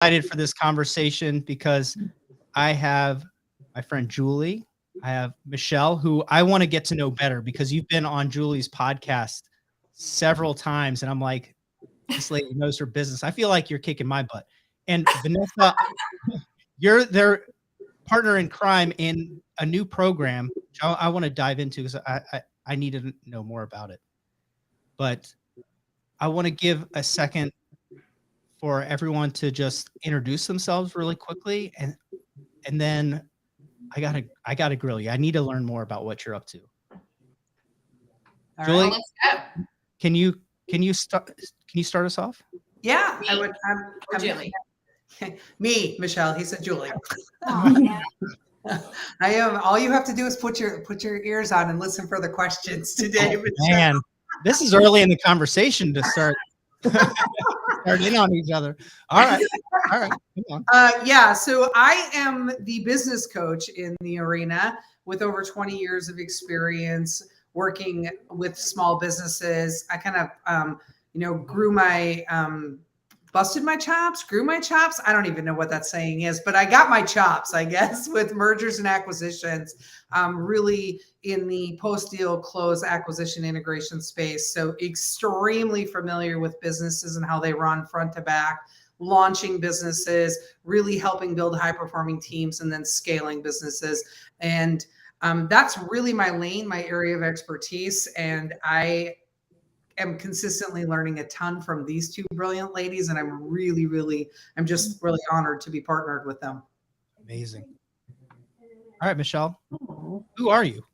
excited for this conversation because I have my friend Julie. I have Michelle, who I want to get to know better because you've been on Julie's podcast several times. And I'm like, this lady knows her business. I feel like you're kicking my butt. And Vanessa, you're their partner in crime in a new program, which I want to dive into because I need to know more about it. But I want to give a second for everyone to just introduce themselves really quickly, and then I gotta grill you. I need to learn more about what you're up to. All Julie, right, let's go. Can you start us off? Yeah, Me? I would. Or Julie? Me, Michelle. He said Julie. Oh, yeah. I am. All you have to do is put your ears on and listen for the questions today. Oh, man, this is early in the conversation to start in on each other. All right. Come on. Yeah. So I am the business coach in the arena with over 20 years of experience working with small businesses. I kind of, grew my busted my chops, grew my chops. I don't even know what that saying is, but I got my chops, I guess, with mergers and acquisitions, really in the post-deal close acquisition integration space. So extremely familiar with businesses and how they run front to back, launching businesses, really helping build high-performing teams, and then scaling businesses. And that's really my lane, my area of expertise. And I am consistently learning a ton from these two brilliant ladies, and I'm just really honored to be partnered with them. Amazing. All right, Michelle, who are you?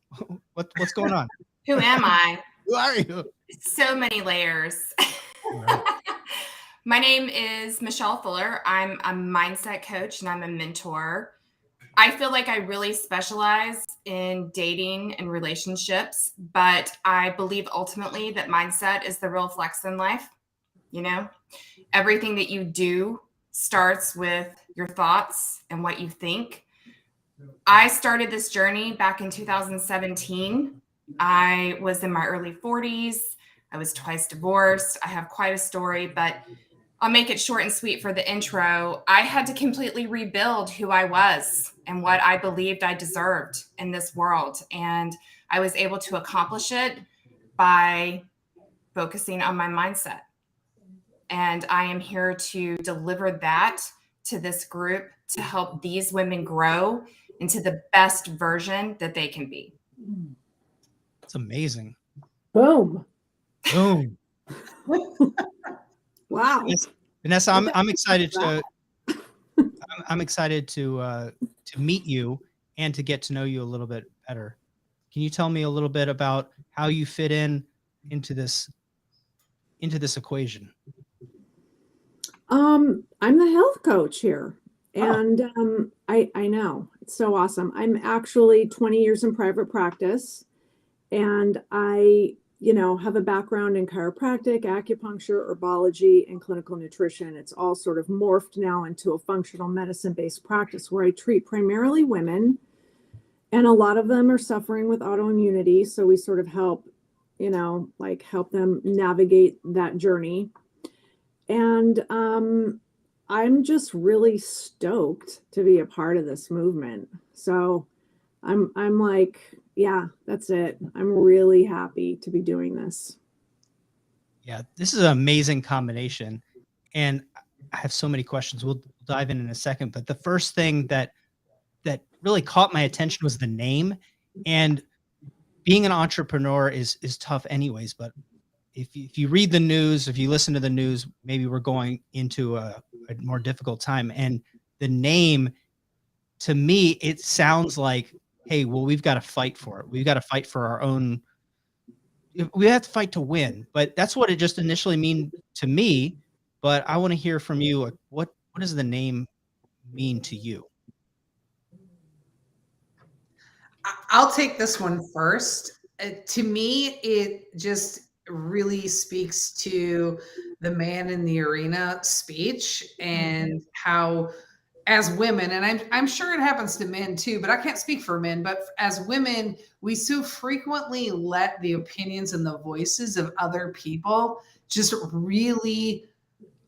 What's going on? Who am I? Who are you? So many layers. Right. My name is Michelle Fuller. I'm a mindset coach and I'm a mentor. I feel like I really specialize in dating and relationships, but I believe ultimately that mindset is the real flex in life. You know, everything that you do starts with your thoughts and what you think. I started this journey back in 2017. I was in my early 40s. I was twice divorced. I have quite a story, but I'll make it short and sweet for the intro. I had to completely rebuild who I was and what I believed I deserved in this world. And I was able to accomplish it by focusing on my mindset. And I am here to deliver that to this group to help these women grow into the best version that they can be. It's amazing. Boom. Boom. Wow. Vanessa, I'm excited to meet you and to get to know you a little bit better. Can you tell me a little bit about how you fit into this equation? I'm the health coach here. And I know it's so awesome. I'm actually 20 years in private practice, and I have a background in chiropractic, acupuncture, herbology, and clinical nutrition. It's all sort of morphed now into a functional medicine-based practice where I treat primarily women, and a lot of them are suffering with autoimmunity. So we sort of help them navigate that journey. And I'm just really stoked to be a part of this movement. So I'm like, yeah, that's it. I'm really happy to be doing this. Yeah, this is an amazing combination. And I have so many questions. We'll dive in a second. But the first thing that really caught my attention was the name. And being an entrepreneur is tough anyways. But if you read the news, if you listen to the news, maybe we're going into a more difficult time. And the name, to me, it sounds like, hey, well, we've got to fight for it. We've got to fight for our own. We have to fight to win. But that's what it just initially mean to me. But I want to hear from you. Like, what does the name mean to you? I'll take this one first. To me, it just really speaks to the man in the arena speech and how, as women, and I'm sure it happens to men too, but I can't speak for men, but as women, we so frequently let the opinions and the voices of other people just really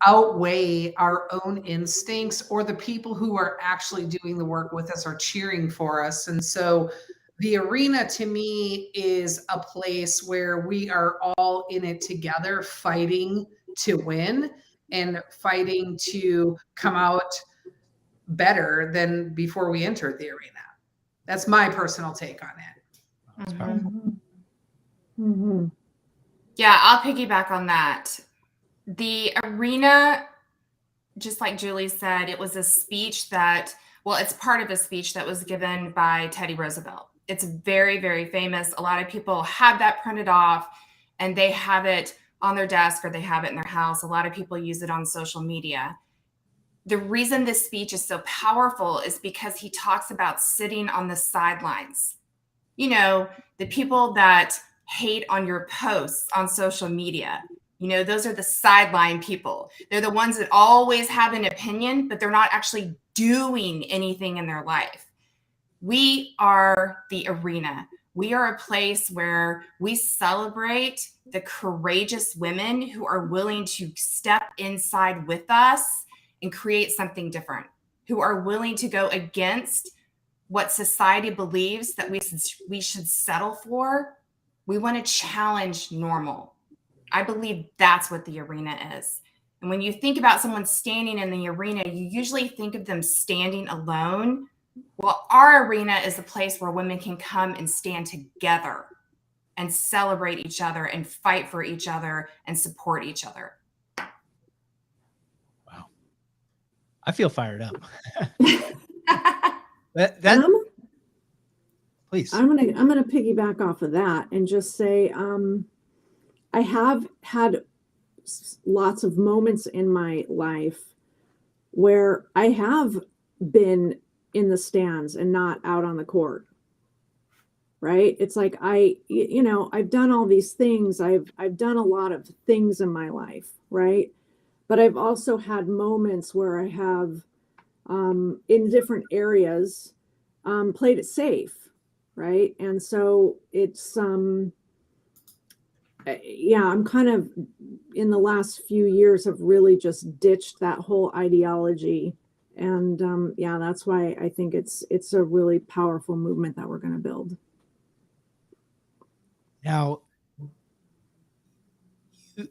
outweigh our own instincts, or the people who are actually doing the work with us are cheering for us. And so the arena to me is a place where we are all in it together, fighting to win and fighting to come out better than before we entered the arena. That's my personal take on it. That's powerful. Mhm. Yeah, I'll piggyback on that. The arena, just like Julie said, it was a speech that, well, it's part of a speech that was given by Teddy Roosevelt. It's very, very famous. A lot of people have that printed off and they have it on their desk or they have it in their house. A lot of people use it on social media. The reason this speech is so powerful is because he talks about sitting on the sidelines. You know, the people that hate on your posts on social media, you know, those are the sideline people. They're the ones that always have an opinion, but they're not actually doing anything in their life. We are the arena. We are a place where we celebrate the courageous women who are willing to step inside with us and create something different, who are willing to go against what society believes that we should settle for. We want to challenge normal. I believe that's what the arena is. And when you think about someone standing in the arena, you usually think of them standing alone. Well, our arena is a place where women can come and stand together and celebrate each other and fight for each other and support each other. Wow. I feel fired up. And Please. I'm gonna piggyback off of that and just say I have had lots of moments in my life where I have been in the stands and not out on the court. Right? It's like I've done all these things. I've done a lot of things in my life, right? But I've also had moments where I have in different areas played it safe, right? And so it's I'm kind of in the last few years have really just ditched that whole ideology. And that's why I think it's a really powerful movement that we're going to build. Now,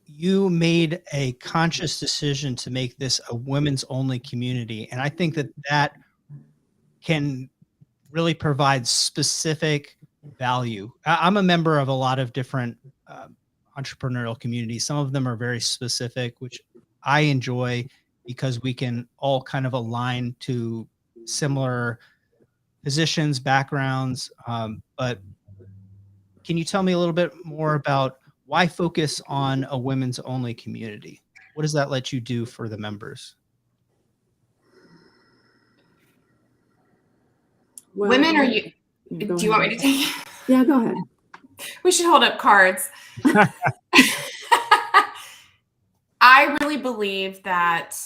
you made a conscious decision to make this a women's only community. And I think that can really provide specific value. I'm a member of a lot of different entrepreneurial communities. Some of them are very specific, which I enjoy because we can all kind of align to similar positions, backgrounds. But can you tell me a little bit more about why focus on a women's only community? What does that let you do for the members? Well, Women, are you? Go Do you want ahead. me to take it? Yeah, go ahead. We should hold up cards. I really believe that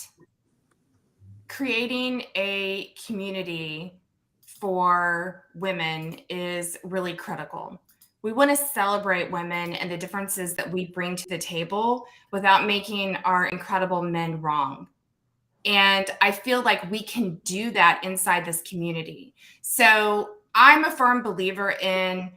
creating a community for women is really critical. We want to celebrate women and the differences that we bring to the table without making our incredible men wrong. And I feel like we can do that inside this community. So I'm a firm believer in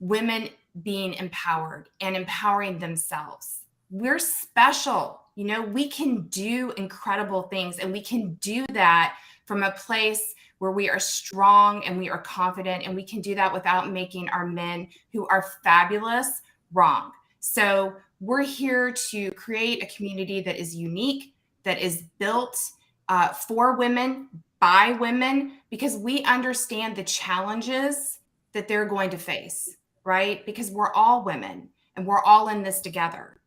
women being empowered and empowering themselves. We're special. You know, we can do incredible things, and we can do that from a place where we are strong and we are confident, and we can do that without making our men who are fabulous wrong. So we're here to create a community that is unique, that is built for women, by women, because we understand the challenges that they're going to face, right? Because we're all women and we're all in this together.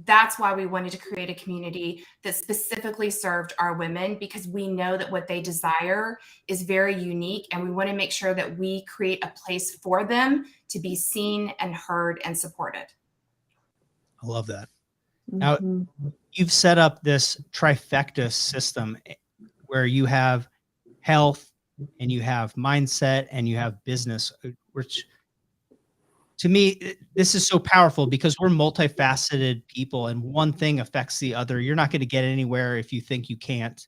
That's why we wanted to create a community that specifically served our women, because we know that what they desire is very unique, and we want to make sure that we create a place for them to be seen and heard and supported. I love that. Now, you've set up this trifecta system where you have health and you have mindset and you have business, which to me, this is so powerful because we're multifaceted people and one thing affects the other. You're not going to get anywhere if you think you can't.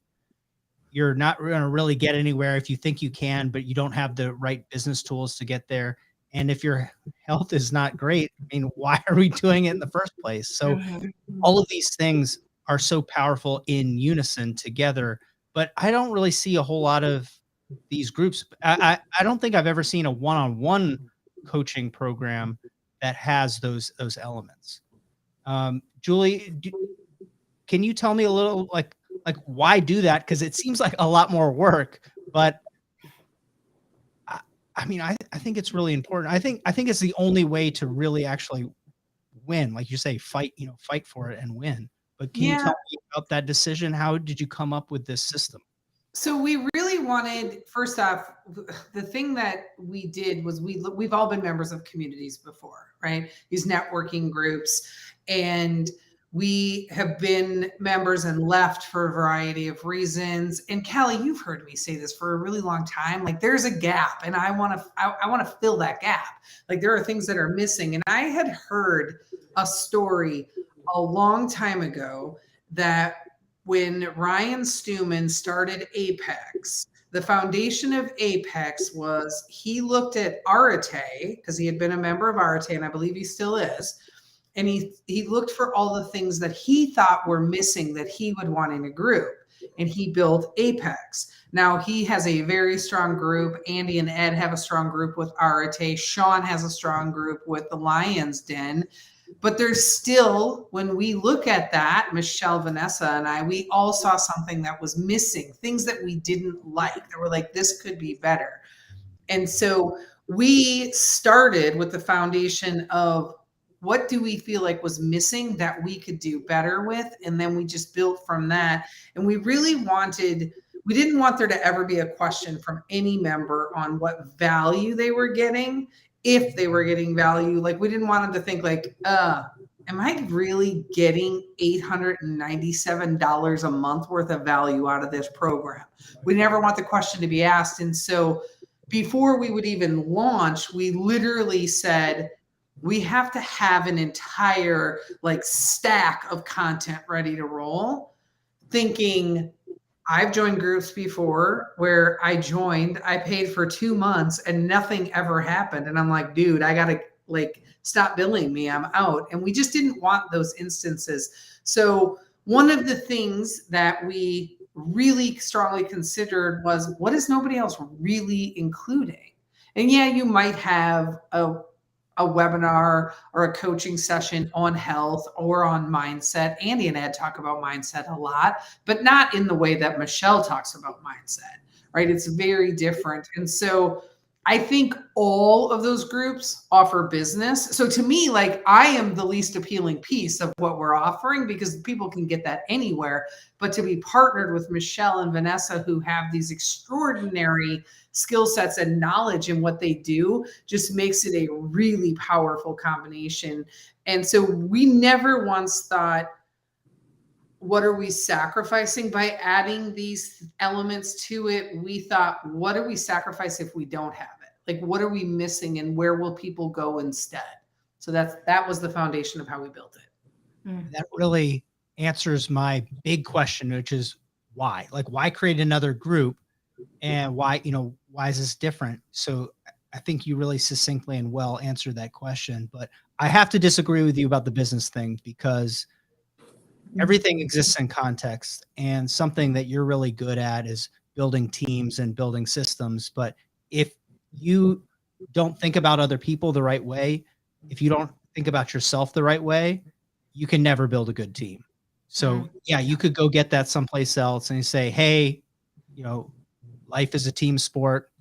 You're not going to really get anywhere if you think you can, but you don't have the right business tools to get there. And if your health is not great, I mean, why are we doing it in the first place? So all of these things are so powerful in unison together, but I don't really see a whole lot of these groups. I don't think I've ever seen a one-on-one coaching program that has those elements. Julie, can you tell me a little like why do that? Because it seems like a lot more work, but I mean, I think it's really important. I think it's the only way to really actually win. Like you say, fight for it and win. But can you tell me about that decision? How did you come up with this system? So we really wanted, first off, the thing that we did was we've all been members of communities before, right? These networking groups, and we have been members and left for a variety of reasons. And Callye, you've heard me say this for a really long time. Like there's a gap, and I want to fill that gap. Like there are things that are missing. And I had heard a story a long time ago that when Ryan Stewman started Apex, the foundation of Apex was he looked at Arate, because he had been a member of Arate, and I believe he still is. And he looked for all the things that he thought were missing that he would want in a group. And he built Apex. Now he has a very strong group. Andy and Ed have a strong group with Arate. Sean has a strong group with the Lion's Den. But there's still, when we look at that, Michelle, Vanessa, and I, we all saw something that was missing, things that we didn't like, that were like, this could be better. And so we started with the foundation of what do we feel like was missing that we could do better with? And then we just built from that. And we really we didn't want there to ever be a question from any member on what value they were getting. If they were getting value, like we didn't want them to think like, am I really getting $897 a month worth of value out of this program? We never want the question to be asked. And so before we would even launch, we literally said, we have to have an entire like stack of content ready to roll, thinking, I've joined groups before where I paid for 2 months and nothing ever happened. And I'm like, dude, I got to like, stop billing me. I'm out. And we just didn't want those instances. So one of the things that we really strongly considered was, what is nobody else really including? And yeah, you might have a webinar or a coaching session on health or on mindset. Andy and Ed talk about mindset a lot, but not in the way that Michelle talks about mindset, right? It's very different. And so I think all of those groups offer business. So to me, like I am the least appealing piece of what we're offering because people can get that anywhere. But to be partnered with Michelle and Vanessa, who have these extraordinary skill sets and knowledge in what they do, just makes it a really powerful combination. And so we never once thought, what are we sacrificing by adding these elements to it? We thought, what do we sacrifice if we don't have it? Like, what are we missing and where will people go instead? So that was the foundation of how we built it. That really answers my big question, which is why? Like, why create another group? And why is this different? So I think you really succinctly and well answered that question, but I have to disagree with you about the business thing because everything exists in context, and something that you're really good at is building teams and building systems. But if you don't think about other people the right way, if you don't think about yourself the right way, you can never build a good team. So yeah, you could go get that someplace else and you say, hey, life is a team sport.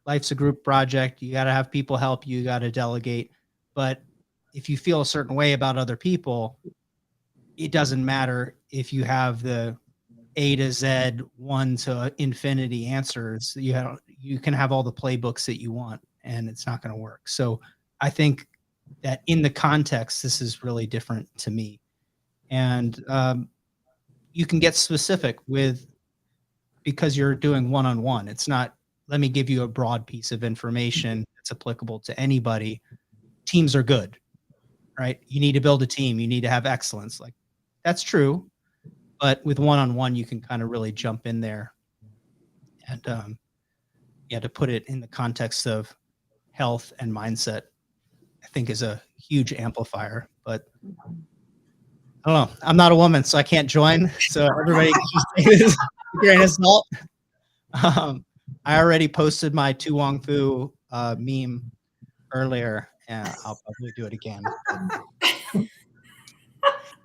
Life's a group project. You got to have people help you. You got to delegate. But if you feel a certain way about other people, it doesn't matter if you have the A to Z, 1 to infinity answers. You can have all the playbooks that you want, and it's not going to work. So I think that in the context, this is really different to me. And you can get specific because you're doing one-on-one. It's not, let me give you a broad piece of information that's applicable to anybody. teams are good, right? You need to build a team. You need to have excellence. Like, that's true. But with one-on-one, you can kind of really jump in there and to put it in the context of health and mindset, I think is a huge amplifier. But I don't know. I'm not a woman, so I can't join. So everybody just take this with a grain of salt. I already posted my Tu Wong Fu meme earlier, and I'll probably do it again. If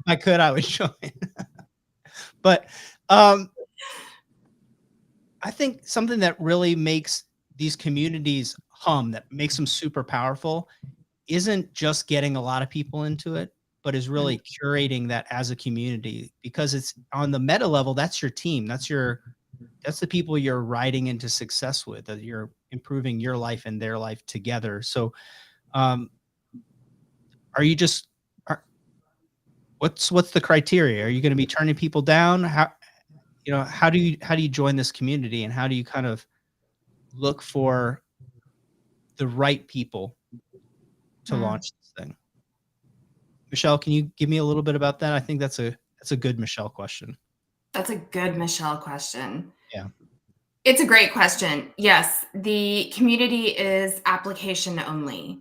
I could, I would join. But I think something that really makes these communities hum, that makes them super powerful, isn't just getting a lot of people into it, but is really curating that as a community, because it's on the meta level. That's your team. That's the people you're riding into success with, that you're improving your life and their life together. So, what's the criteria? Are you going to be turning people down? How do you join this community, and how do you kind of look for the right people to launch this thing? Michelle, can you give me a little bit about that? I think that's a good Michelle question. That's a good Michelle question. Yeah. It's a great question. Yes, the community is application only.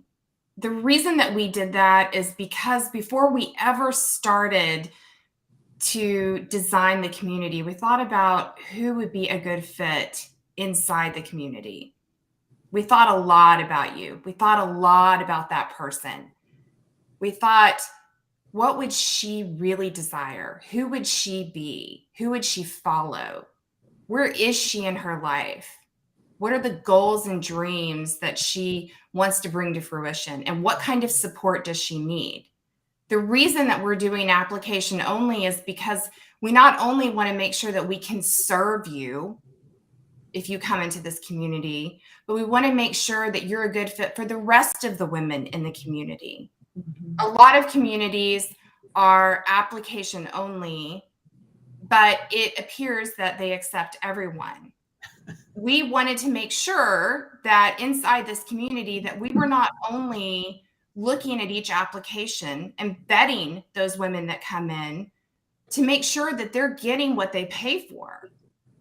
The reason that we did that is because before we ever started to design the community, we thought about who would be a good fit inside the community. We thought a lot about you. We thought a lot about that person. We thought, what would she really desire? Who would she be? Who would she follow? Where is she in her life? What are the goals and dreams that she wants to bring to fruition? And what kind of support does she need? The reason that we're doing application only is because we not only want to make sure that we can serve you if you come into this community, but we want to make sure that you're a good fit for the rest of the women in the community. A lot of communities are application only, but it appears that they accept everyone. We wanted to make sure that inside this community that we were not only looking at each application and vetting those women that come in to make sure that they're getting what they pay for,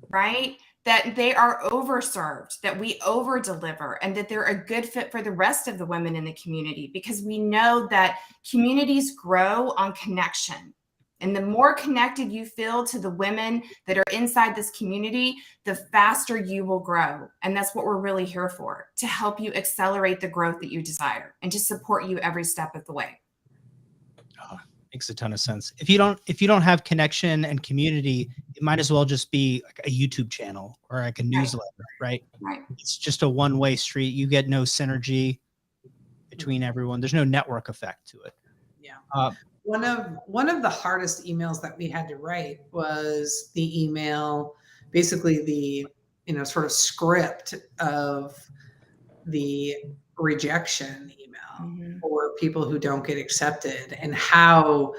right? That they are overserved, that we over deliver, and that they're a good fit for the rest of the women in the community, because we know that communities grow on connection. And the more connected you feel to the women that are inside this community, the faster you will grow. And that's what we're really here for, to help you accelerate the growth that you desire and to support you every step of the way. Oh, makes a ton of sense. If you don't have connection and community, it might as well just be like a YouTube channel or like a newsletter, right? Right. It's just a one-way street. You get no synergy between everyone. There's no network effect to it. Yeah. One of the hardest emails that we had to write was the email, basically the sort of script of the rejection email for people who don't get accepted, and how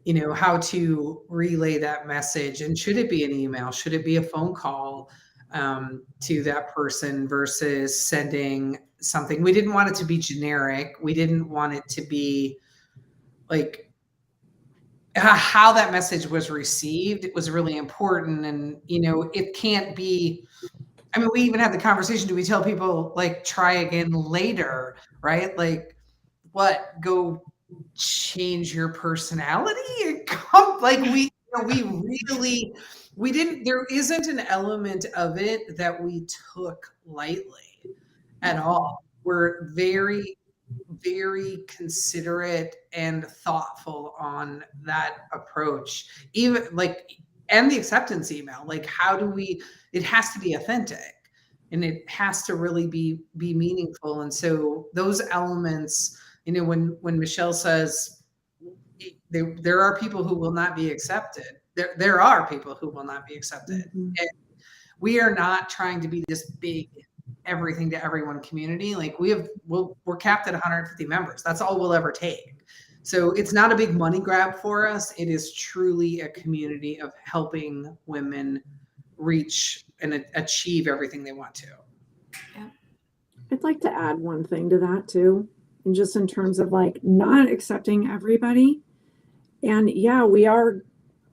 to relay that message. And should it be an email? Should it be a phone call to that person versus sending something? We didn't want it to be generic. We didn't want it to be like, how that message was received. It was really important. And, it can't be, we even had the conversation, do we tell people like, try again later, right? Like, what, go change your personality? We didn't, there isn't an element of it that we took lightly at all. We're very, very considerate and thoughtful on that approach, even and the acceptance email. Like, it has to be authentic, and it has to really be meaningful. And so those elements, when Michelle says there are people who will not be accepted, there are people who will not be accepted. Mm-hmm. And we are not trying to be this big everything to everyone community. Like, we're capped at 150 members. That's all we'll ever take. So it's not a big money grab for us. It is truly a community of helping women reach and achieve everything they want to. I'd like to add one thing to that too. and just in terms of like not accepting everybody. And yeah, we are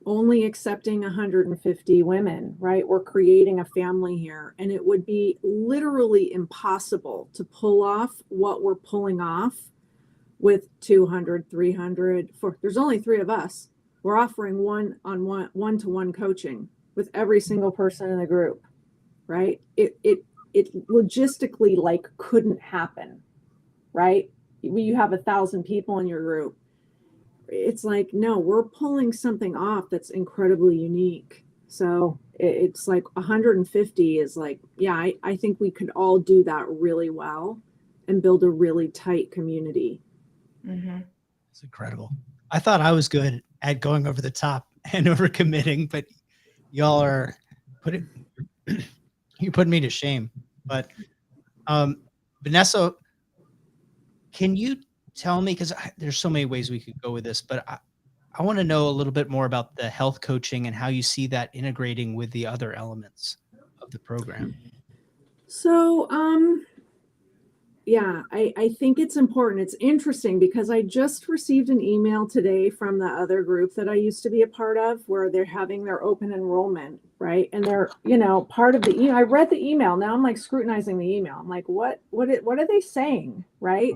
only accepting 150 women, right? We're creating a family here, and it would be literally impossible to pull off what we're pulling off with 200, 300. There's only 3 of us. We're offering one-to-one coaching with every single person in the group, right? It logistically like couldn't happen, right? You have 1,000 people in your group. It's like, no, we're pulling something off that's incredibly unique. So it's like 150 is like, yeah, I think we could all do that really well and build a really tight community. Mm-hmm. It's incredible. I thought I was good at going over the top and overcommitting, but y'all are you're putting me to shame. But Vanessa, can you tell me, because there's so many ways we could go with this, but I want to know a little bit more about the health coaching and how you see that integrating with the other elements of the program. So, yeah, I think it's important. It's interesting because I just received an email today from the other group that I used to be a part of, where they're having their open enrollment, right? And they're, part of the email. I read the email. Now I'm like scrutinizing the email. I'm like, what are they saying, right?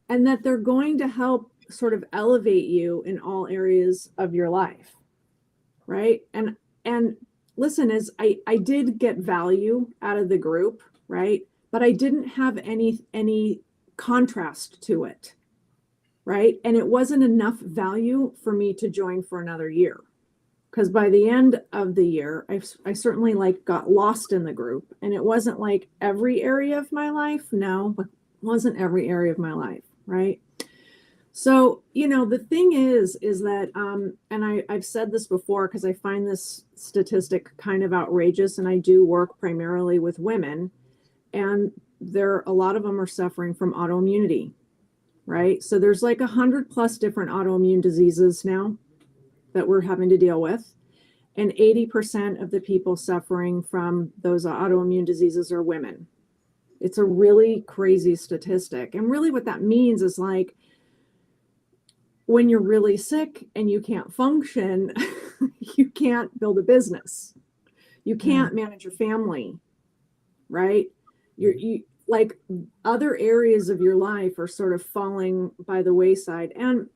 And that they're going to help sort of elevate you in all areas of your life, right? And listen, I did get value out of the group, right? But I didn't have any contrast to it, right? And it wasn't enough value for me to join for another year. Because by the end of the year, I certainly like got lost in the group. And it wasn't like every area of my life. No, but it wasn't every area of my life, right? So, the thing is that, and I've said this before because I find this statistic kind of outrageous, and I do work primarily with women, and a lot of them are suffering from autoimmunity, right? So there's like 100+ different autoimmune diseases now that we're having to deal with. And 80% of the people suffering from those autoimmune diseases are women. It's a really crazy statistic. And really what that means is like, when you're really sick and you can't function, you can't build a business. You can't manage your family, right? You like other areas of your life are sort of falling by the wayside. And,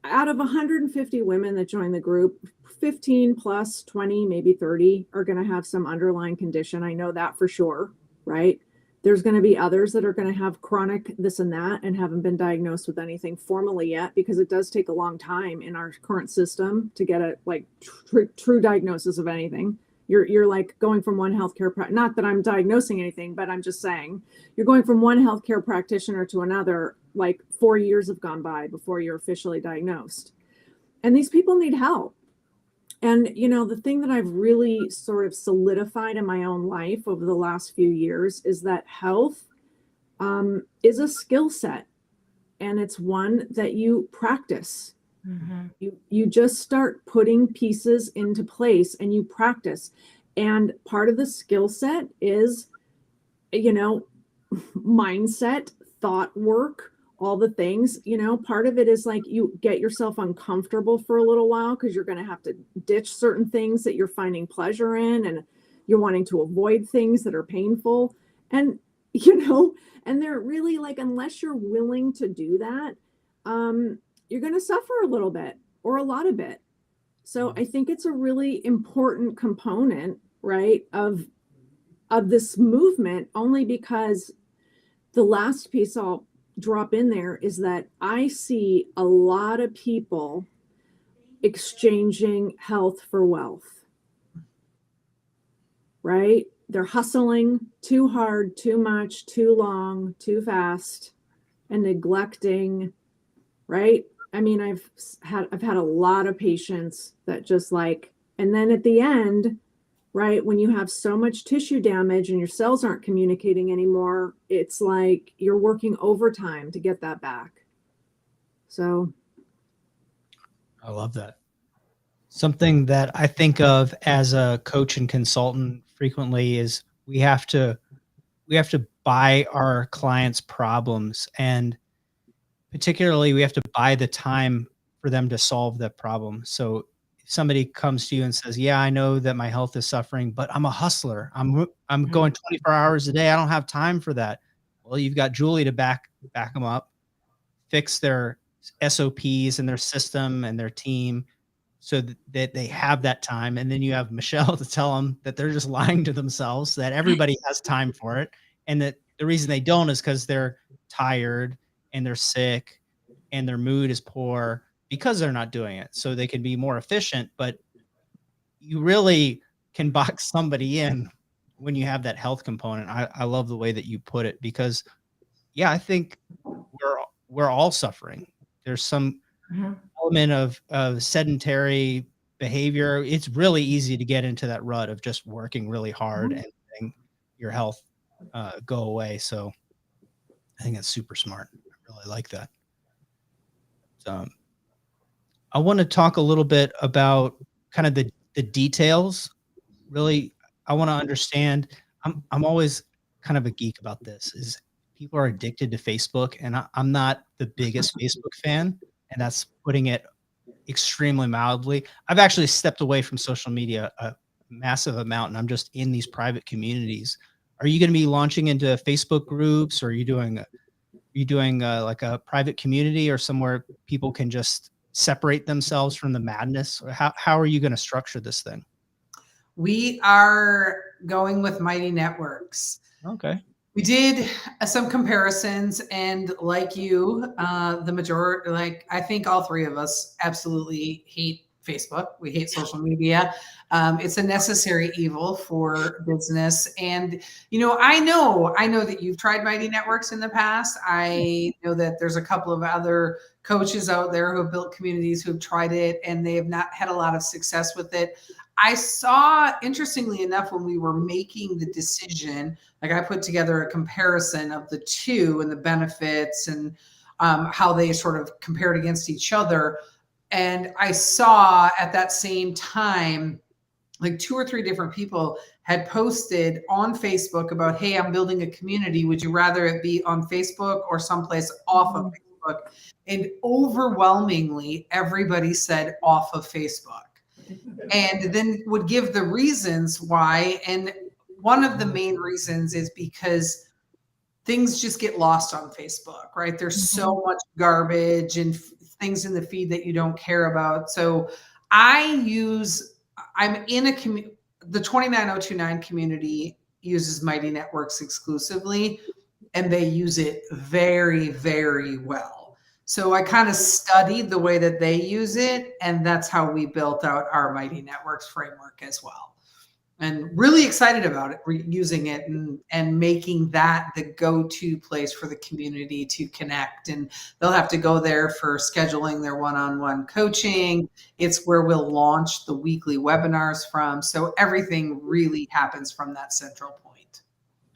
out of 150 women that join the group, 15 plus 20, maybe 30 are going to have some underlying condition. I know that for sure, right? There's going to be others that are going to have chronic this and that and haven't been diagnosed with anything formally yet, because it does take a long time in our current system to get a like true diagnosis of anything. You're like going from one healthcare, not that I'm diagnosing anything, but I'm just saying you're going from one healthcare practitioner to another, like 4 years have gone by before you're officially diagnosed. And these people need help. And, the thing that I've really sort of solidified in my own life over the last few years is that health is a skill set, and it's one that you practice. Mm-hmm. You just start putting pieces into place and you practice. And part of the skill set is, mindset, thought work, all the things, part of it is like you get yourself uncomfortable for a little while because you're going to have to ditch certain things that you're finding pleasure in, and you're wanting to avoid things that are painful. And, and they're really like, unless you're willing to do that, you're going to suffer a little bit or a lot of it. So I think it's a really important component, right, of this movement, only because the last piece I'll drop in there is that I see a lot of people exchanging health for wealth, right? They're hustling too hard, too much, too long, too fast, and neglecting, right? I mean, I've had a lot of patients that just like, and then at the end, right, when you have so much tissue damage and your cells aren't communicating anymore, it's like you're working overtime to get that back. So I love that. Something that I think of as a coach and consultant frequently is we have to buy our clients' problems and particularly we have to buy the time for them to solve the problem. So if somebody comes to you and says, "Yeah, I know that my health is suffering, but I'm a hustler. I'm going 24 hours a day. I don't have time for that." Well, you've got Julie to back them up, fix their SOPs and their system and their team so that they have that time. And then you have Michelle to tell them that they're just lying to themselves, that everybody has time for it. And that the reason they don't is because they're tired and they're sick and their mood is poor because they're not doing it. So they can be more efficient, but you really can box somebody in when you have that health component. I love the way that you put it because yeah, I think we're all suffering. There's some element of sedentary behavior. It's really easy to get into that rut of just working really hard and letting your health go away. So I think that's super smart. I really like that. I want to talk a little bit about kind of the details. Really, I want to understand. I'm always kind of a geek about this. Is people are addicted to Facebook, and I'm not the biggest Facebook fan, and that's putting it extremely mildly. I've actually stepped away from social media a massive amount, and I'm just in these private communities. Are you going to be launching into Facebook groups, or are you doing like a private community or somewhere people can just separate themselves from the madness? Or how are you going to structure this thing? We are going with Mighty Networks. Okay. We did some comparisons, and like you, the majority, like I think all three of us absolutely hate Facebook. We hate social media. It's a necessary evil for business. And, I know that you've tried Mighty Networks in the past. I know that there's a couple of other coaches out there who have built communities who have tried it and they have not had a lot of success with it. I saw, interestingly enough, when we were making the decision, like I put together a comparison of the two and the benefits and how they sort of compared against each other. And I saw at that same time, like 2 or 3 different people had posted on Facebook about, "Hey, I'm building a community. Would you rather it be on Facebook or someplace off of Facebook?" And overwhelmingly, everybody said off of Facebook. And then would give the reasons why. And one of the main reasons is because things just get lost on Facebook, right? There's so much garbage and things in the feed that you don't care about. So I'm in the 29029 community uses Mighty Networks exclusively, and they use it very, very well. So I kind of studied the way that they use it, and that's how we built out our Mighty Networks framework as well. And really excited about it, using it and making that the go-to place for the community to connect. And they'll have to go there for scheduling their one-on-one coaching. It's where we'll launch the weekly webinars from. So everything really happens from that central point.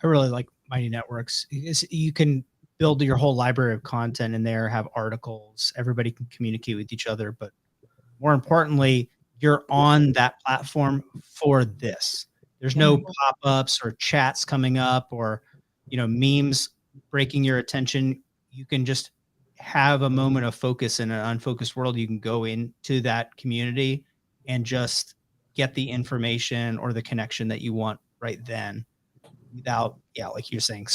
I really like Mighty Networks. You can build your whole library of content in there, have articles, everybody can communicate with each other. But more importantly, you're on that platform for this. There's no pop-ups or chats coming up or, memes breaking your attention. You can just have a moment of focus in an unfocused world. You can go into that community and just get the information or the connection that you want right then without, like you're saying,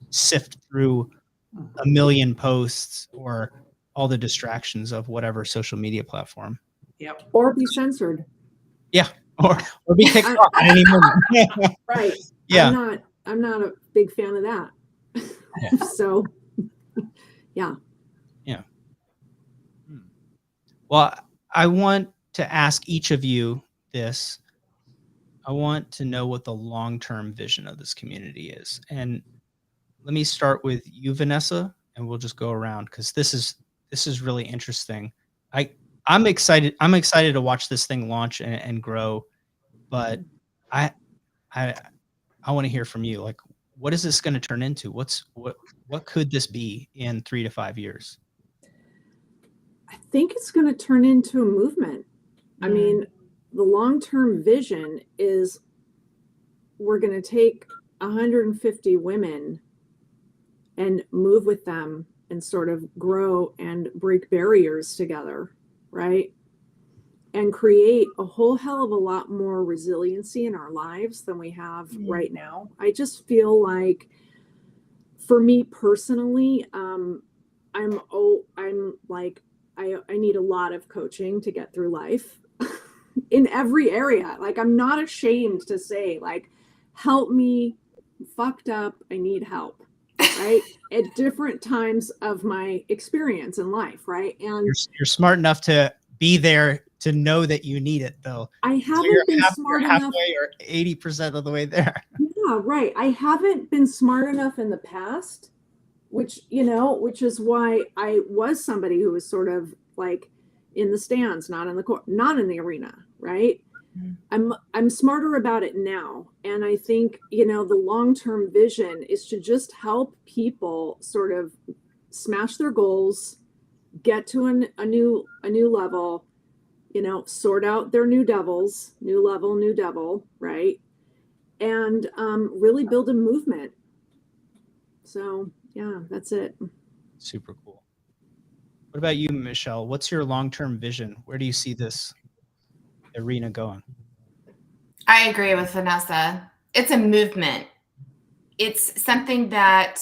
sift through a million posts or all the distractions of whatever social media platform. Yep. Or be censored. Yeah. Or be kicked off at any moment. Right. Yeah. I'm not a big fan of that. Yeah. So yeah. Yeah. Well, I want to ask each of you this. I want to know what the long-term vision of this community is. And let me start with you, Vanessa, and we'll just go around because this is really interesting. I'm excited. I'm excited to watch this thing launch and grow, but I want to hear from you. Like, what is this going to turn into? What could this be in 3 to 5 years? I think it's going to turn into a movement. I mean, the long-term vision is we're going to take 150 women and move with them and sort of grow and break barriers together, right? And create a whole hell of a lot more resiliency in our lives than we have right now. I just feel like, for me personally, I need a lot of coaching to get through life in every area. Like, I'm not ashamed to say, like, help me, I'm fucked up, I need help, right? At different times of my experience in life, right? And you're smart enough to be there to know that you need it, though. I So haven't been smart enough. Halfway or 80% of the way there. Yeah, right. I haven't been smart enough in the past, which is why I was somebody who was sort of like in the stands, not in the court, not in the arena, right? I'm smarter about it now. And I think, the long-term vision is to just help people sort of smash their goals, get to a new level, sort out their new devils, new level, new devil, right? And really build a movement. So yeah, that's it. Super cool. What about you, Michelle? What's your long-term vision? Where do you see this arena going? I agree with Vanessa. It's a movement. It's something that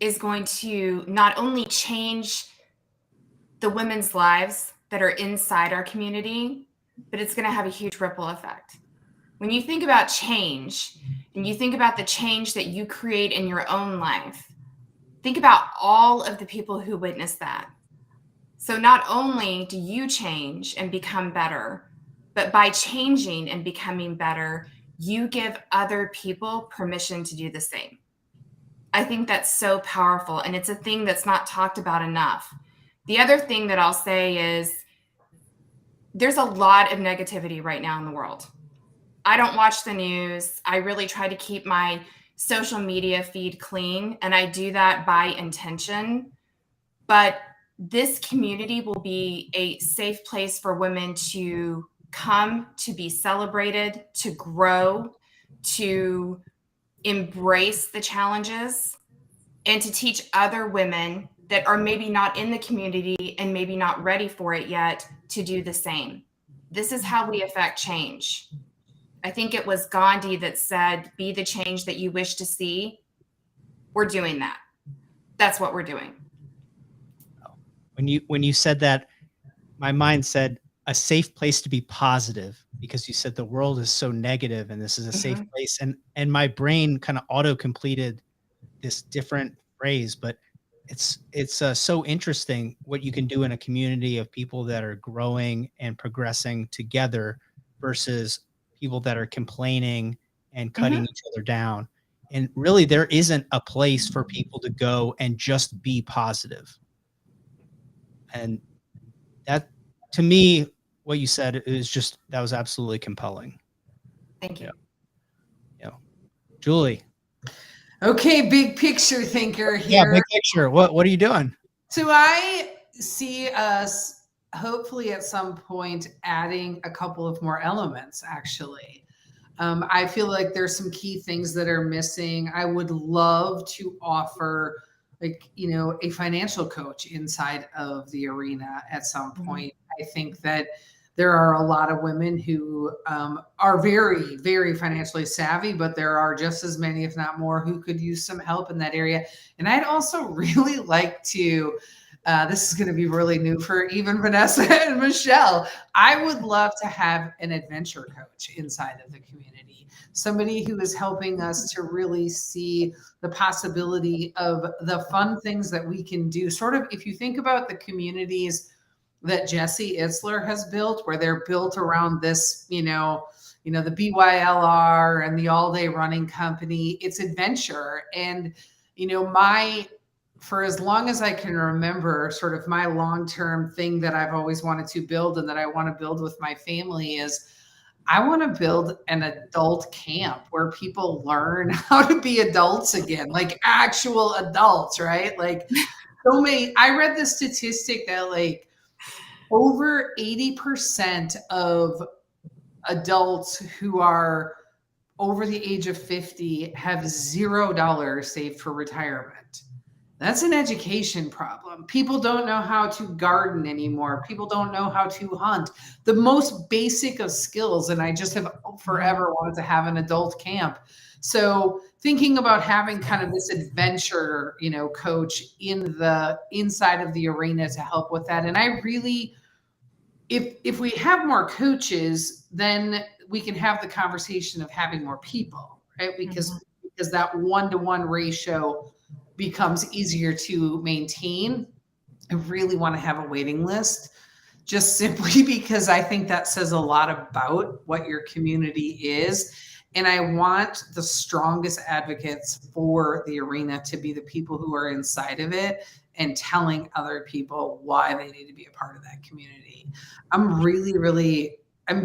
is going to not only change the women's lives that are inside our community, but it's going to have a huge ripple effect. When you think about change and you think about the change that you create in your own life, think about all of the people who witness that. So not only do you change and become better, but by changing and becoming better, you give other people permission to do the same. I think that's so powerful, and it's a thing that's not talked about enough. The other thing that I'll say is there's a lot of negativity right now in the world. I don't watch the news. I really try to keep my social media feed clean, and I do that by intention. But this community will be a safe place for women to come, to be celebrated, to grow, to embrace the challenges, and to teach other women that are maybe not in the community and maybe not ready for it yet to do the same. This is how we affect change. I think it was Gandhi that said, be the change that you wish to see. We're doing that. That's what we're doing. When you said that, my mind said a safe place to be positive, because you said the world is so negative and this is a safe place. And my brain kind of auto-completed this different phrase, but it's so interesting what you can do in a community of people that are growing and progressing together versus people that are complaining and cutting each other down. And really, there isn't a place for people to go and just be positive. And that, to me, what you said is just, that was absolutely compelling. Thank you. Yeah. Julie. Okay, big picture thinker here. Yeah, big picture. What are you doing? So I see us hopefully at some point adding a couple of more elements, actually. I feel like there's some key things that are missing. I would love to offer a financial coach inside of the arena at some point. I think that there are a lot of women who are very, very financially savvy, but there are just as many, if not more, who could use some help in that area. And I'd also really like to, this is going to be really new for even Vanessa and Michelle. I would love to have an adventure coach inside of the community, somebody who is helping us to really see the possibility of the fun things that we can do. Sort of, if you think about the communities that Jesse Itzler has built, where they're built around this, the BYLR and the All Day Running Company, it's adventure. And, for as long as I can remember, sort of my long-term thing that I've always wanted to build and that I want to build with my family is I want to build an adult camp where people learn how to be adults again, like actual adults, right? Like I read the statistic that over 80% of adults who are over the age of 50 have $0 saved for retirement. That's an education problem. People don't know how to garden anymore. People don't know how to hunt. The most basic of skills. And I just have forever wanted to have an adult camp. So thinking about having kind of this adventure, coach inside of the arena to help with that. And I really, if we have more coaches, then we can have the conversation of having more people, right? Because that 1-to-1 ratio becomes easier to maintain. I really want to have a waiting list, just simply because I think that says a lot about what your community is. And I want the strongest advocates for the arena to be the people who are inside of it and telling other people why they need to be a part of that community. I'm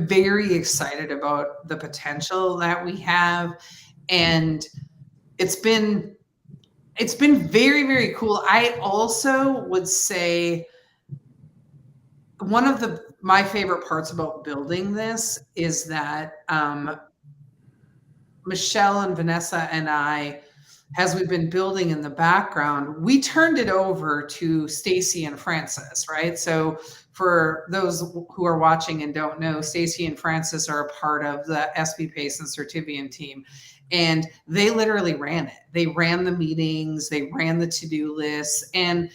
very excited about the potential that we have. And it's been very, very cool. I also would say one of my favorite parts about building this is that Michelle and Vanessa and I, as we've been building in the background, we turned it over to Stacy and Francis, right? So for those who are watching and don't know, Stacy and Francis are a part of the SB Pace and Certivium team. And they literally ran it. They ran the meetings, they ran the to-do lists, and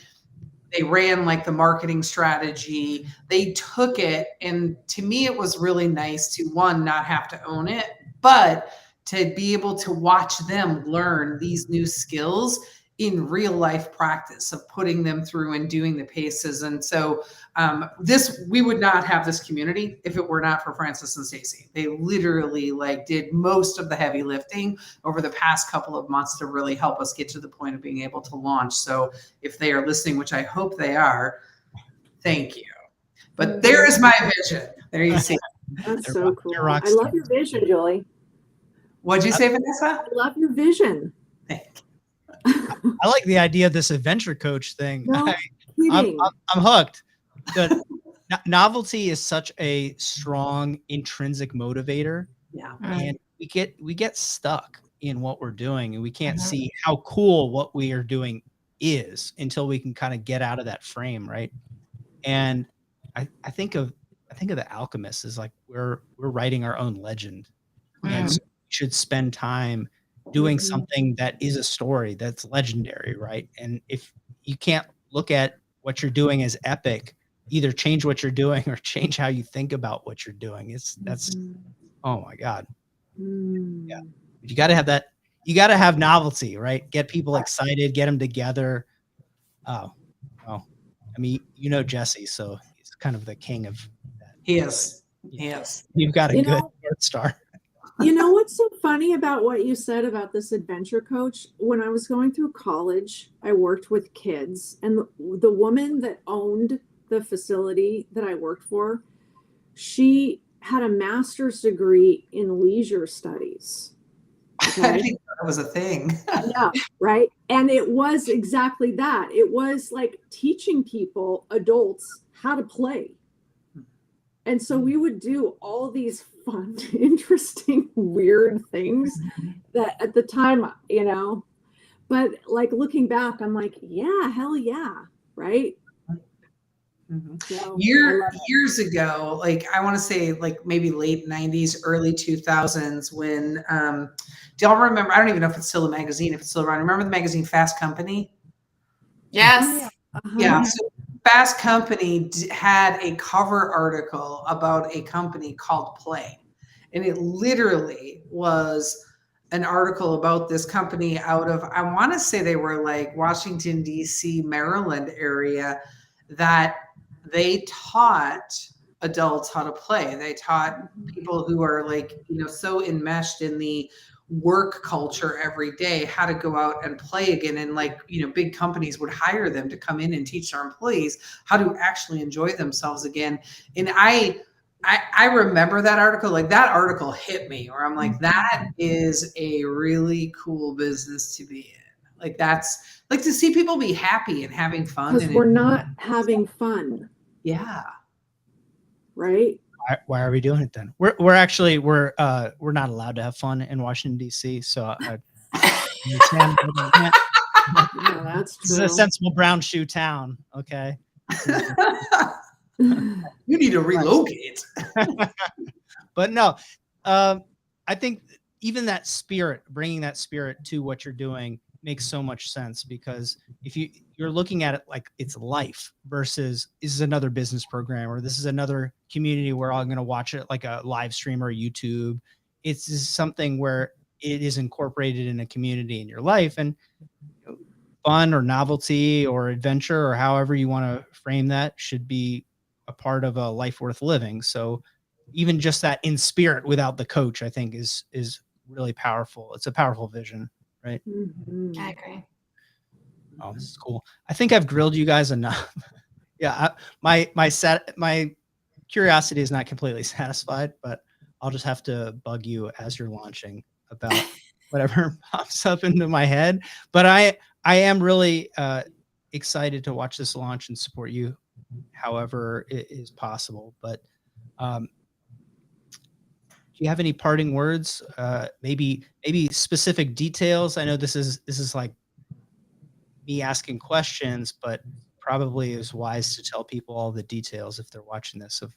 they ran like the marketing strategy. They took it. And to me, it was really nice to, one, not have to own it, but to be able to watch them learn these new skills in real life practice of putting them through and doing the paces. And so we would not have this community if it were not for Francis and Stacy. They literally did most of the heavy lifting over the past couple of months to really help us get to the point of being able to launch. So if they are listening, which I hope they are, thank you. But there is my vision. There you see. That's so cool. I love your vision, Julie. What'd you say, Vanessa? I love your vision. Thank you. I like the idea of this adventure coach thing. No I'm hooked. The novelty is such a strong intrinsic motivator. Yeah. And we get stuck in what we're doing, and we can't see how cool what we are doing is until we can kind of get out of that frame, right? And I think of the Alchemist as like we're writing our own legend. And so we should spend time doing something that is a story that's legendary, right? And if you can't look at what you're doing as epic, either change what you're doing or change how you think about what you're doing. That's oh my God. Yeah. You got to have that. You got to have novelty, right? Get people excited, get them together. Oh, well, I mean, Jesse, so he's kind of the king of that. He is. Yes. You've got a good North Star. You know what's so funny about what you said about this adventure coach? When I was going through college, I worked with kids, and the woman that owned the facility that I worked for, she had a master's degree in leisure studies. Okay? I think that was a thing. Yeah, right. And it was exactly that. It was like teaching people, adults, how to play. And so we would do all these fun, interesting, weird things that at the time, but looking back, I'm like, yeah, hell yeah. Right. So, years ago, I want to say maybe late 90s, early 2000s when, do y'all remember, I don't even know if it's still a magazine, if it's still around. Remember the magazine Fast Company? Yes. Yeah. So Fast Company had a cover article about a company called Play. And it literally was an article about this company out of, I want to say they were Washington, D.C., Maryland area, that they taught adults how to play. They taught people who are so enmeshed in the work culture every day how to go out and play again. And big companies would hire them to come in and teach their employees how to actually enjoy themselves again. And I remember that article, that article hit me where I'm like, that is a really cool business to be in. That's to see people be happy and having fun. Because we're not having fun. Yeah. Right. Why are we doing it then? We're not allowed to have fun in Washington, D.C. So I understand. Yeah, that's This is true. a sensible brown shoe town. Okay. You need to relocate. But no, I think even that spirit, bringing that spirit to what you're doing makes so much sense, because if you're looking at it like it's life versus this is another business program, or this is another community where I'm going to watch it like a live stream or YouTube. It's just something where it is incorporated in a community in your life, and fun or novelty or adventure or however you want to frame that should be a part of a life worth living. So even just that in spirit without the coach, I think is really powerful. It's a powerful vision, right? Mhm. I agree. Oh, this is cool. I think I've grilled you guys enough. Yeah, my curiosity is not completely satisfied, but I'll just have to bug you as you're launching about whatever pops up into my head. But I am really excited to watch this launch and support you however it is possible. But do you have any parting words? Maybe specific details. I know this is like me asking questions, but probably is wise to tell people all the details if they're watching this, of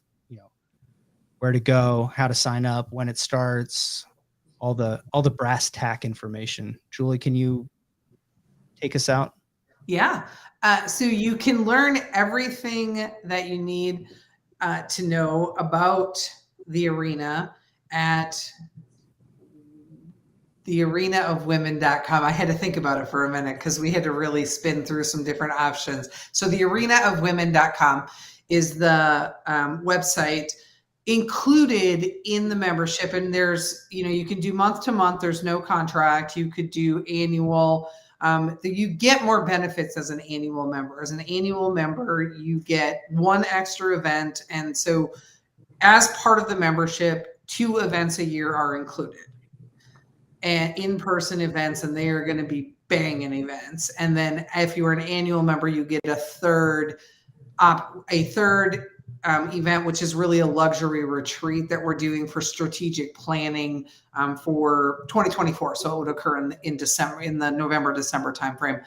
where to go, how to sign up, when it starts, all the brass tack information. Julie, can you take us out? Yeah. So you can learn everything that you need to know about the arena at thearenaofwomen.com. I had to think about it for a minute because we had to really spin through some different options. So thearenaofwomen.com is the website included in the membership. And there's, you can do month to month. There's no contract. You could do annual. You get more benefits as an annual member. As an annual member, you get one extra event. And so as part of the membership, 2 events a year are included, and in-person events, and they are going to be banging events. And then if you're an annual member, you get a third event, which is really a luxury retreat that we're doing for strategic planning for 2024. So it would occur in December, in the November-December timeframe.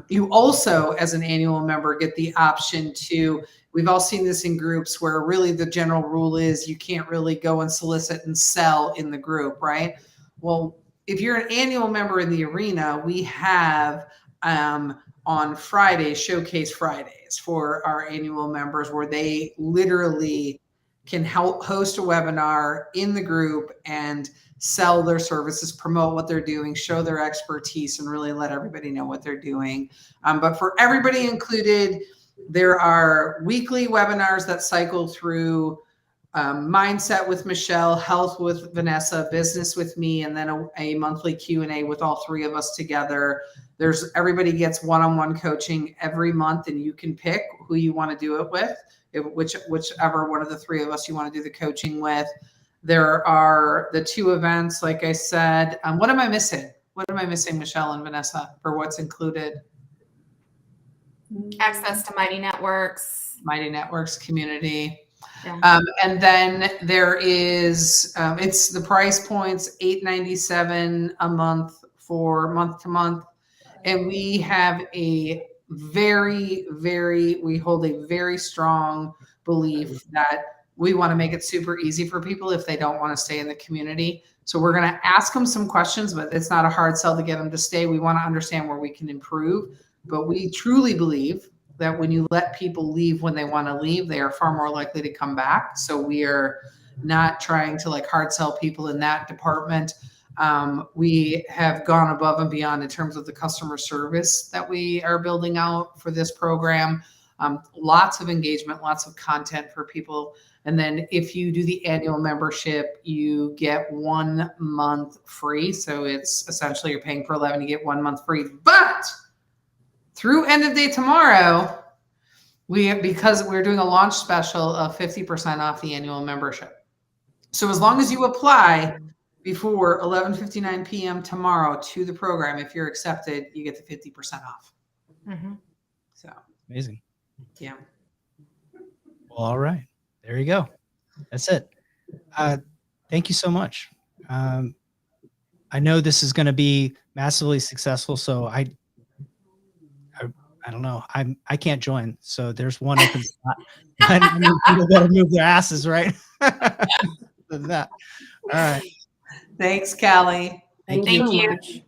You also, as an annual member, get the option to, we've all seen this in groups where really the general rule is you can't really go and solicit and sell in the group, right? Well, if you're an annual member in the arena, we have on Fridays, Showcase Fridays for our annual members, where they literally can help host a webinar in the group and sell their services, promote what they're doing, show their expertise, and really let everybody know what they're doing. But for everybody included, there are weekly webinars that cycle through mindset with Michelle, health with Vanessa, business with me, and then a monthly Q&A with all 3 of us together. Everybody gets one-on-one coaching every month, and you can pick who you want to do it with, whichever one of the 3 of us you want to do the coaching with. There are the 2 events, like I said. What am I missing? What am I missing, Michelle and Vanessa, for what's included? Access to Mighty Networks. Mighty Networks community. Yeah. And then there is, it's the price points, $8.97 a month for month to month. And we have we hold a very strong belief that we want to make it super easy for people if they don't want to stay in the community. So we're going to ask them some questions, but it's not a hard sell to get them to stay. We want to understand where we can improve, but we truly believe that when you let people leave when they want to leave, they are far more likely to come back. So we are not trying to hard sell people in that department. We have gone above and beyond in terms of the customer service that we are building out for this program. Lots of engagement, lots of content for people. And then if you do the annual membership, you get 1 month free. So it's essentially you're paying for 11, you get 1 month free. But through end of day tomorrow, because we're doing a launch special of 50% off the annual membership. So as long as you apply before 11:59 p.m. tomorrow to the program, if you're accepted, you get the 50% off. Mm-hmm. So Amazing. yeah. Well, all right. There you go. That's it. Thank you so much. I know this is going to be massively successful, so I I don't know. I can't join. So there's one open spot. I mean, people better move their asses, right? Than that. All right. Thanks, Callye. Thanks Thank so you. much.